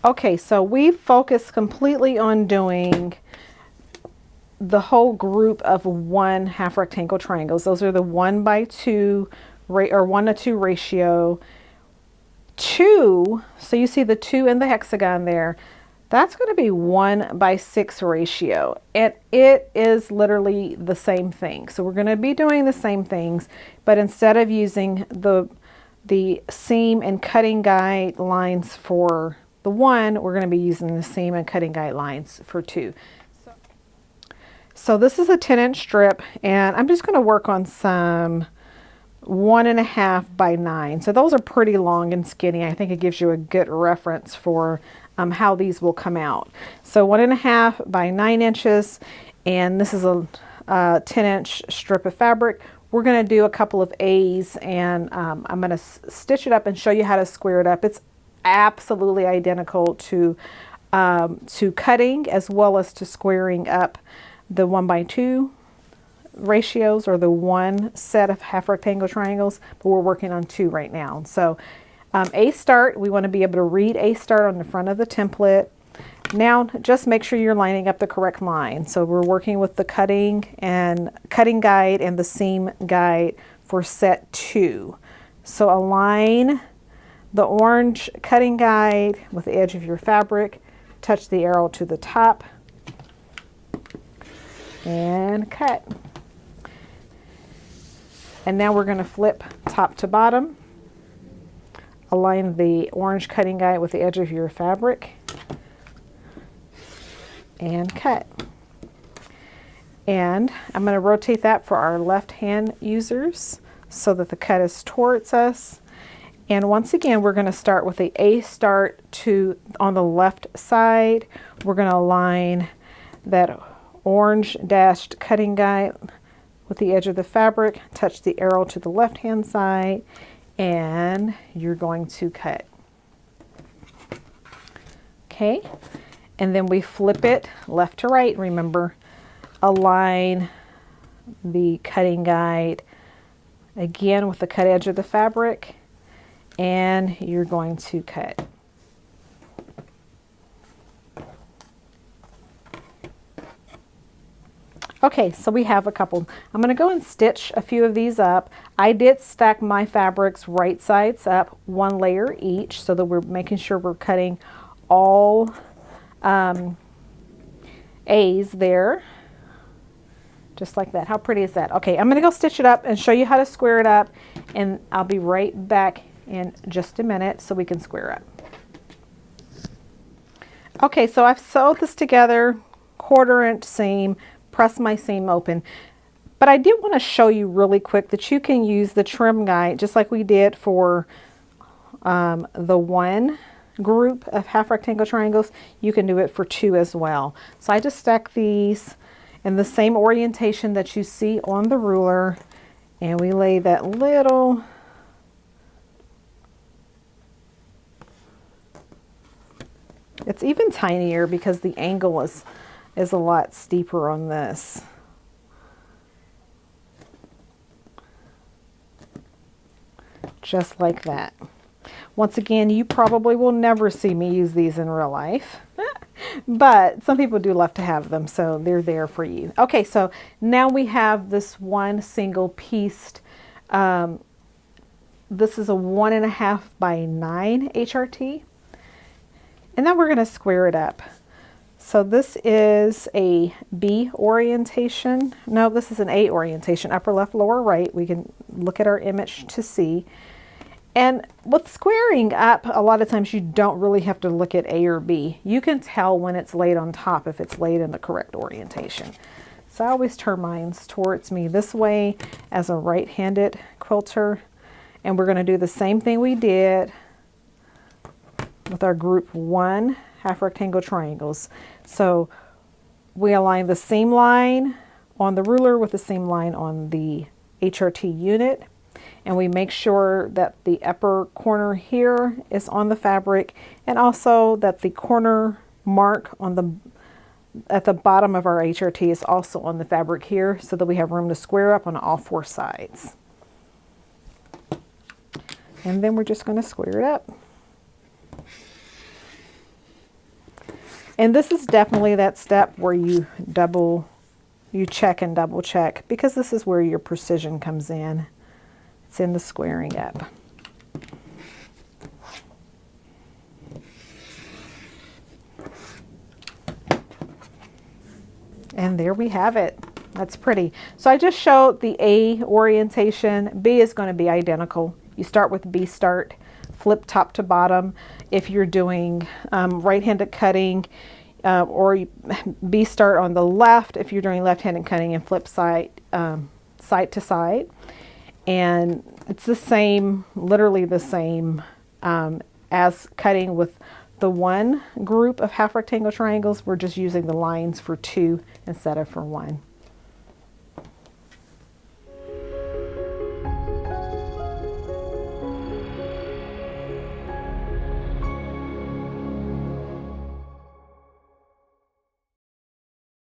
Okay, so we focused completely on doing the whole group of 1 half rectangle triangles. Those are the 1:2 or 1:2 ratio. 2, so you see the 2 in the hexagon there, that's going to be 1:6 ratio, and it is literally the same thing. So we're going to be doing the same things, but instead of using the seam and cutting guide lines for the 1, we're going to be using the seam and cutting guide lines for 2. So this is a 10-inch strip, and I'm just going to work on some 1.5 by 9. So those are pretty long and skinny. I think it gives you a good reference for how these will come out. So 1.5 by 9 inches, and this is a 10-inch strip of fabric. We're going to do a couple of A's, and I'm going to stitch it up and show you how to square it up. It's absolutely identical to cutting as well as to squaring up the 1:2 ratios, or the 1 set of half rectangle triangles, but we're working on 2 right now. So A start, we want to be able to read A start on the front of the template. Now just make sure you're lining up the correct line. So we're working with the cutting guide and the seam guide for set 2. So align the orange cutting guide with the edge of your fabric, touch the arrow to the top, and cut. And now we're going to flip top to bottom. Align the orange cutting guide with the edge of your fabric and cut. And I'm going to rotate that for our left hand users so that the cut is towards us. And once again, we're going to start with the A start on the left side. We're going to align that orange dashed cutting guide with the edge of the fabric, touch the arrow to the left hand side, and you're going to cut. Okay, and then we flip it left to right. Remember, align the cutting guide again with the cut edge of the fabric, and you're going to cut. Okay, so we have a couple. I'm going to go and stitch a few of these up. I did stack my fabrics right sides up, 1 layer each, so that we're making sure we're cutting all A's there, just like that. How pretty is that? Okay, I'm going to go stitch it up and show you how to square it up, and I'll be right back in just a minute so we can square up. Okay, so I've sewed this together, 1/4 inch seam, press my seam open. But I did want to show you really quick that you can use the trim guide just like we did for the 1 group of half rectangle triangles. You can do it for 2 as well. So I just stack these in the same orientation that you see on the ruler, and we lay that little it's even tinier because the angle is a lot steeper on this. Just like that. Once again, you probably will never see me use these in real life, but some people do love to have them, so they're there for you. Okay, so now we have this one single pieced, this is a 1.5 by 9 HRT, and then we're going to square it up. So this is a B orientation. No, this is an A orientation, upper left, lower right. We can look at our image to see. And with squaring up, a lot of times you don't really have to look at A or B. You can tell when it's laid on top if it's laid in the correct orientation. So I always turn mine towards me this way as a right-handed quilter. And we're going to do the same thing we did with our group 1 half rectangle triangles. So we align the seam line on the ruler with the seam line on the HRT unit, and we make sure that the upper corner here is on the fabric, and also that the corner mark on at the bottom of our HRT is also on the fabric here, so that we have room to square up on all 4 sides. And then we're just going to square it up. And this is definitely that step where you check and double check, because this is where your precision comes in. It's in the squaring up. And there we have it. That's pretty. So I just showed the A orientation. B is going to be identical. You start with B start, flip top to bottom. If you're doing right-handed cutting, or B start on the left if you're doing left-handed cutting, and flip side to side. And it's the same, literally the same as cutting with the one group of half rectangle triangles. We're just using the lines for 2 instead of for 1.